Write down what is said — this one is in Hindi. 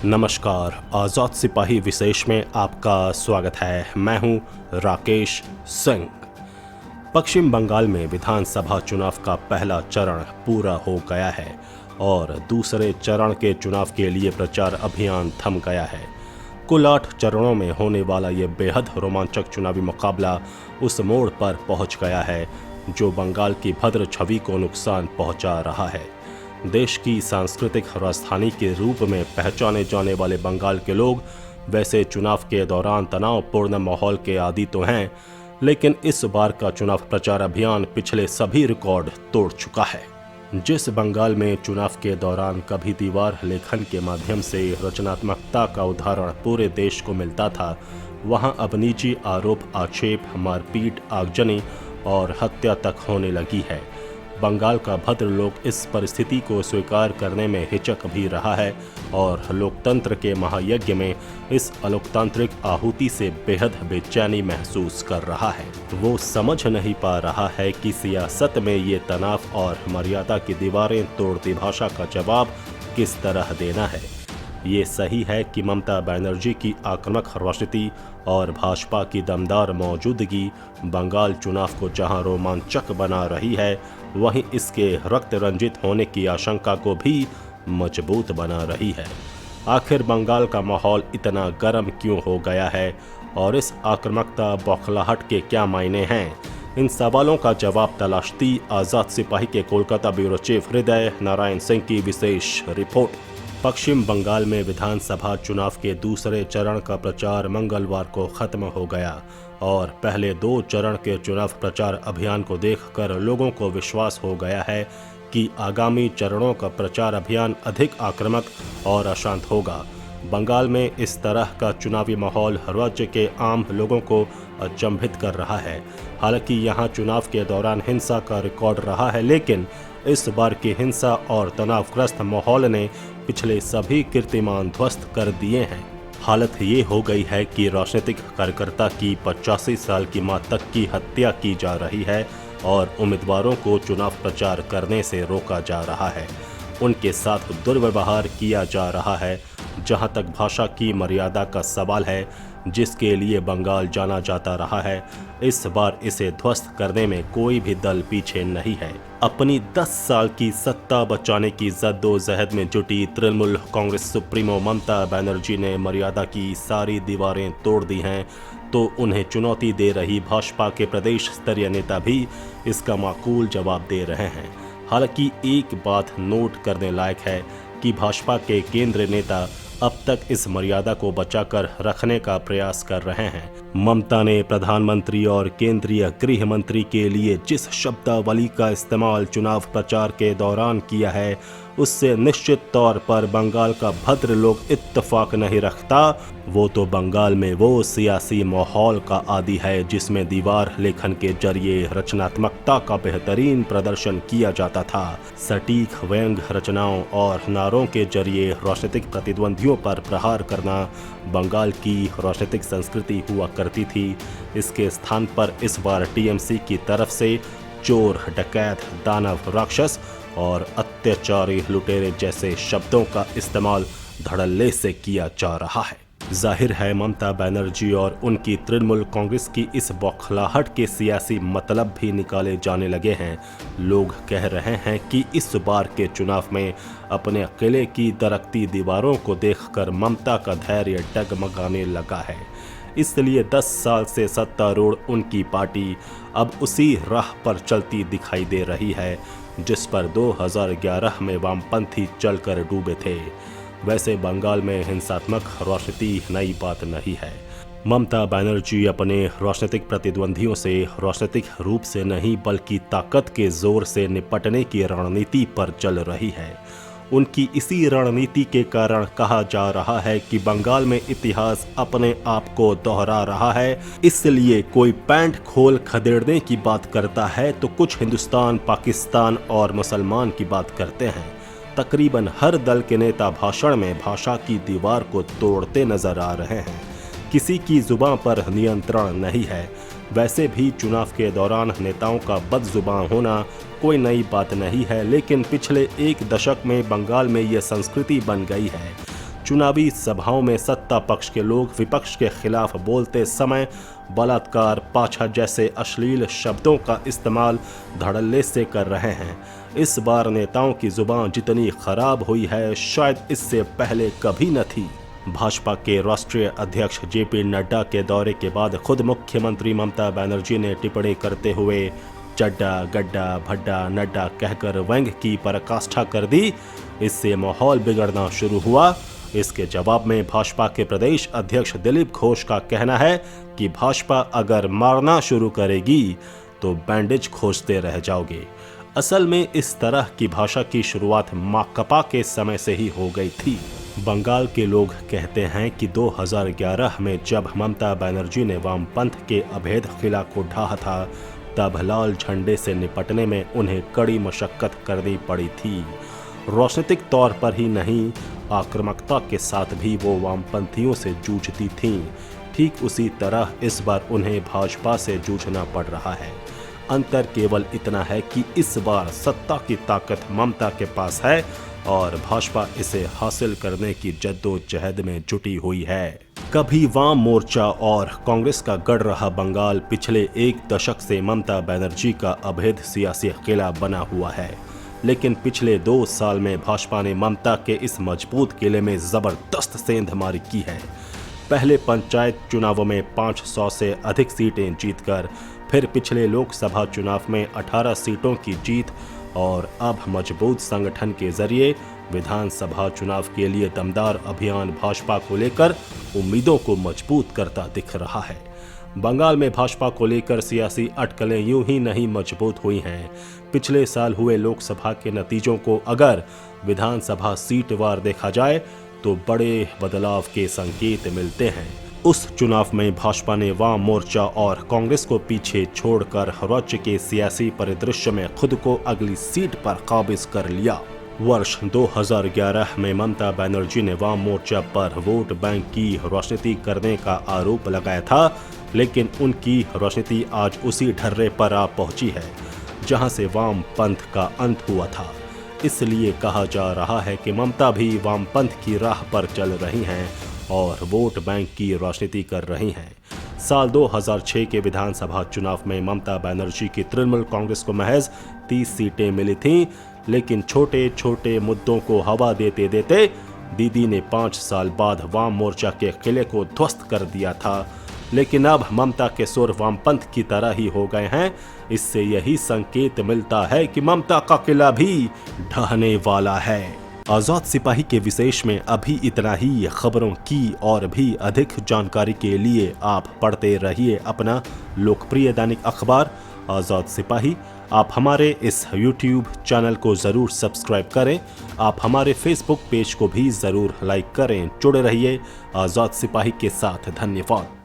नमस्कार, आज़ाद सिपाही विशेष में आपका स्वागत है। मैं हूं राकेश सिंह। पश्चिम बंगाल में विधानसभा चुनाव का पहला चरण पूरा हो गया है और दूसरे चरण के चुनाव के लिए प्रचार अभियान थम गया है। कुल 8 चरणों में होने वाला ये बेहद रोमांचक चुनावी मुकाबला उस मोड़ पर पहुंच गया है जो बंगाल की भद्र छवि को नुकसान पहुंचा रहा है। देश की सांस्कृतिक राजधानी के रूप में पहचाने जाने वाले बंगाल के लोग वैसे चुनाव के दौरान तनावपूर्ण माहौल के आदी तो हैं, लेकिन इस बार का चुनाव प्रचार अभियान पिछले सभी रिकॉर्ड तोड़ चुका है। जिस बंगाल में चुनाव के दौरान कभी दीवार लेखन के माध्यम से रचनात्मकता का उदाहरण पूरे देश को मिलता था, वहां अब निजी आरोप आक्षेप, मारपीट, आगजनी और हत्या तक होने लगी है। बंगाल का भद्र लोग इस परिस्थिति को स्वीकार करने में हिचक भी रहा है और लोकतंत्र के महायज्ञ में इस अलोकतांत्रिक आहुति से बेहद बेचैनी महसूस कर रहा है। वो समझ नहीं पा रहा है कि सियासत में ये तनाव और मर्यादा की दीवारें तोड़ती भाषा का जवाब किस तरह देना है। ये सही है कि ममता बनर्जी की आक्रामक राजनीति और भाजपा की दमदार मौजूदगी बंगाल चुनाव को जहां रोमांचक बना रही है, वहीं इसके रक्त रंजित होने की आशंका को भी मजबूत बना रही है। आखिर बंगाल का माहौल इतना गर्म क्यों हो गया है और इस आक्रामकता बौखलाहट के क्या मायने हैं? इन सवालों का जवाब तलाशती आज़ाद सिपाही के कोलकाता ब्यूरो चीफ हृदय नारायण सिंह की विशेष रिपोर्ट। पश्चिम बंगाल में विधानसभा चुनाव के दूसरे चरण का प्रचार मंगलवार को खत्म हो गया और पहले 2 चरण के चुनाव प्रचार अभियान को देखकर लोगों को विश्वास हो गया है कि आगामी चरणों का प्रचार अभियान अधिक आक्रामक और अशांत होगा। बंगाल में इस तरह का चुनावी माहौल राज्य के आम लोगों को अचंभित कर रहा है। हालांकि यहां चुनाव के दौरान हिंसा का रिकॉर्ड रहा है, लेकिन इस बार की हिंसा और तनावग्रस्त माहौल ने पिछले सभी कीर्तिमान ध्वस्त कर दिए हैं। हालत ये हो गई है कि राजनीतिक कार्यकर्ता की 85 साल की मां तक की हत्या की जा रही है और उम्मीदवारों को चुनाव प्रचार करने से रोका जा रहा है। उनके साथ दुर्व्यवहार किया जा रहा है। जहां तक भाषा की मर्यादा का सवाल है, जिसके लिए बंगाल जाना जाता रहा है, इस बार इसे ध्वस्त करने में कोई भी दल पीछे नहीं है। अपनी 10 साल की सत्ता बचाने की जद्दोजहद में जुटी तृणमूल कांग्रेस सुप्रीमो ममता बनर्जी ने मर्यादा की सारी दीवारें तोड़ दी हैं, तो उन्हें चुनौती दे रही भाजपा के प्रदेश स्तरीय नेता भी इसका माकूल जवाब दे रहे हैं। हालांकि एक बात नोट करने लायक है कि भाजपा के केंद्रीय नेता अब तक इस मर्यादा को बचाकर रखने का प्रयास कर रहे हैं। ममता ने प्रधानमंत्री और केंद्रीय गृह मंत्री के लिए जिस शब्दावली का इस्तेमाल चुनाव प्रचार के दौरान किया है, उससे निश्चित तौर पर बंगाल का भद्र लोग इत्तेफाक नहीं रखता। वो तो बंगाल में वो सियासी माहौल का आदी है जिसमें दीवार लेखन के जरिए रचनात्मकता का बेहतरीन प्रदर्शन किया जाता था। सटीक व्यंग रचनाओं और नारों के जरिए राजनीतिक प्रतिद्वंदियों पर प्रहार करना बंगाल की राजनीतिक संस्कृति हुआ करती थी। इसके स्थान पर इस बार टीएमसी की तरफ से चोर, डकैत, दानव, राक्षस और अत्याचारी लुटेरे जैसे शब्दों का इस्तेमाल धड़ल्ले से किया जा रहा है। जाहिर है ममता बनर्जी और उनकी तृणमूल कांग्रेस की इस बौखलाहट के सियासी मतलब भी निकाले जाने लगे हैं। लोग कह रहे हैं कि इस बार के चुनाव में अपने किले की दरकती दीवारों को देखकर ममता का धैर्य डगमगाने लगा है। इसलिए 10 साल से सत्तारूढ़ उनकी पार्टी अब उसी राह पर चलती दिखाई दे रही है जिस पर 2011 में वामपंथी चलकर डूबे थे। वैसे बंगाल में हिंसात्मक राजनीति नई बात नहीं है। ममता बनर्जी अपने राजनीतिक प्रतिद्वंदियों से राजनीतिक रूप से नहीं बल्कि ताकत के जोर से निपटने की रणनीति पर चल रही है। उनकी इसी रणनीति के कारण कहा जा रहा है कि बंगाल में इतिहास अपने आप को दोहरा रहा है। इसलिए कोई पैंट खोल खदेड़ने की बात करता है तो कुछ हिंदुस्तान, पाकिस्तान और मुसलमान की बात करते हैं। तकरीबन हर दल के नेता भाषण में भाषा की दीवार को तोड़ते नजर आ रहे हैं। किसी की जुबान पर नियंत्रण नहीं है। वैसे भी चुनाव के दौरान नेताओं का बदजुबान होना कोई नई बात नहीं है, लेकिन पिछले 1 दशक में बंगाल में यह संस्कृति बन गई है। चुनावी सभाओं में सत्ता पक्ष के लोग विपक्ष के खिलाफ बोलते समय बलात्कार, पाछा जैसे अश्लील शब्दों का इस्तेमाल धड़ल्ले से कर रहे हैं। इस बार नेताओं की जुबान जितनी खराब हुई है शायद इससे पहले कभी न थी। भाजपा के राष्ट्रीय अध्यक्ष जेपी नड्डा के दौरे के बाद खुद मुख्यमंत्री ममता बनर्जी ने टिप्पणी करते हुए चड्डा, गड्ढा, भड्डा, नड्डा कहकर व्यंग्य की पराकाष्ठा कर दी। इससे माहौल बिगड़ना शुरू हुआ। इसके जवाब में भाजपा के प्रदेश अध्यक्ष दिलीप घोष का कहना है कि भाजपा अगर मारना शुरू करेगी तो बैंडेज खोजते रह जाओगे। असल में इस तरह की भाषा की शुरुआत माकपा के समय से ही हो गई थी। बंगाल के लोग कहते हैं कि 2011 में जब ममता बनर्जी ने वामपंथ के अभेद किला को ढाहा था तब लाल झंडे से निपटने में उन्हें कड़ी मशक्कत करनी पड़ी थी। राजनीतिक तौर पर ही नहीं, आक्रामकता के साथ भी वो वामपंथियों से जूझती थीं। ठीक उसी तरह इस बार उन्हें भाजपा से जूझना पड़ रहा है। अंतर केवल इतना है कि इस बार सत्ता की ताकत ममता के पास है और भाजपा इसे हासिल करने की जद्दोजहद में जुटी हुई है। कभी वाम मोर्चा और कांग्रेस का गढ़ रहा बंगाल पिछले एक दशक से ममता बनर्जी का अभेद सियासी किला बना हुआ है, लेकिन पिछले 2 साल में भाजपा ने ममता के इस मजबूत किले में जबरदस्त सेंधमारी की है। पहले पंचायत चुनावों में 500 से अधिक सीटें जीतकर, फिर पिछले लोकसभा चुनाव में 18 सीटों की जीत और अब मजबूत संगठन के जरिए विधानसभा चुनाव के लिए दमदार अभियान भाजपा को लेकर उम्मीदों को मजबूत करता दिख रहा है। बंगाल में भाजपा को लेकर सियासी अटकलें यूं ही नहीं मजबूत हुई हैं। पिछले साल हुए लोकसभा के नतीजों को अगर विधानसभा सीटवार देखा जाए तो बड़े बदलाव के संकेत मिलते हैं। उस चुनाव में भाजपा ने वाम मोर्चा और कांग्रेस को पीछे छोड़कर राज्य के सियासी परिदृश्य में खुद को अगली सीट पर काबिज कर लिया। वर्ष 2011 में ममता बनर्जी ने वाम मोर्चा पर वोट बैंक की राजनीति करने का आरोप लगाया था, लेकिन उनकी राजनीति आज उसी ढर्रे पर आ पहुंची है जहां से वाम पंथ का अंत हुआ था। इसलिए कहा जा रहा है कि ममता भी वामपंथ की राह पर चल रही हैं और वोट बैंक की राजनीति कर रही हैं। साल 2006 के विधानसभा चुनाव में ममता बनर्जी की तृणमूल कांग्रेस को महज 30 सीटें मिली थीं, लेकिन छोटे छोटे मुद्दों को हवा देते देते दीदी ने 5 साल बाद वाम मोर्चा के किले को ध्वस्त कर दिया था। लेकिन अब ममता के सुर वामपंथ की तरह ही हो गए हैं। इससे यही संकेत मिलता है कि ममता का किला भी ढहने वाला है। आजाद सिपाही के विशेष में अभी इतना ही। खबरों की और भी अधिक जानकारी के लिए आप पढ़ते रहिए अपना लोकप्रिय दैनिक अखबार आजाद सिपाही। आप हमारे इस YouTube चैनल को ज़रूर सब्सक्राइब करें। आप हमारे Facebook पेज को भी ज़रूर लाइक करें। जुड़े रहिए आजाद सिपाही के साथ। धन्यवाद।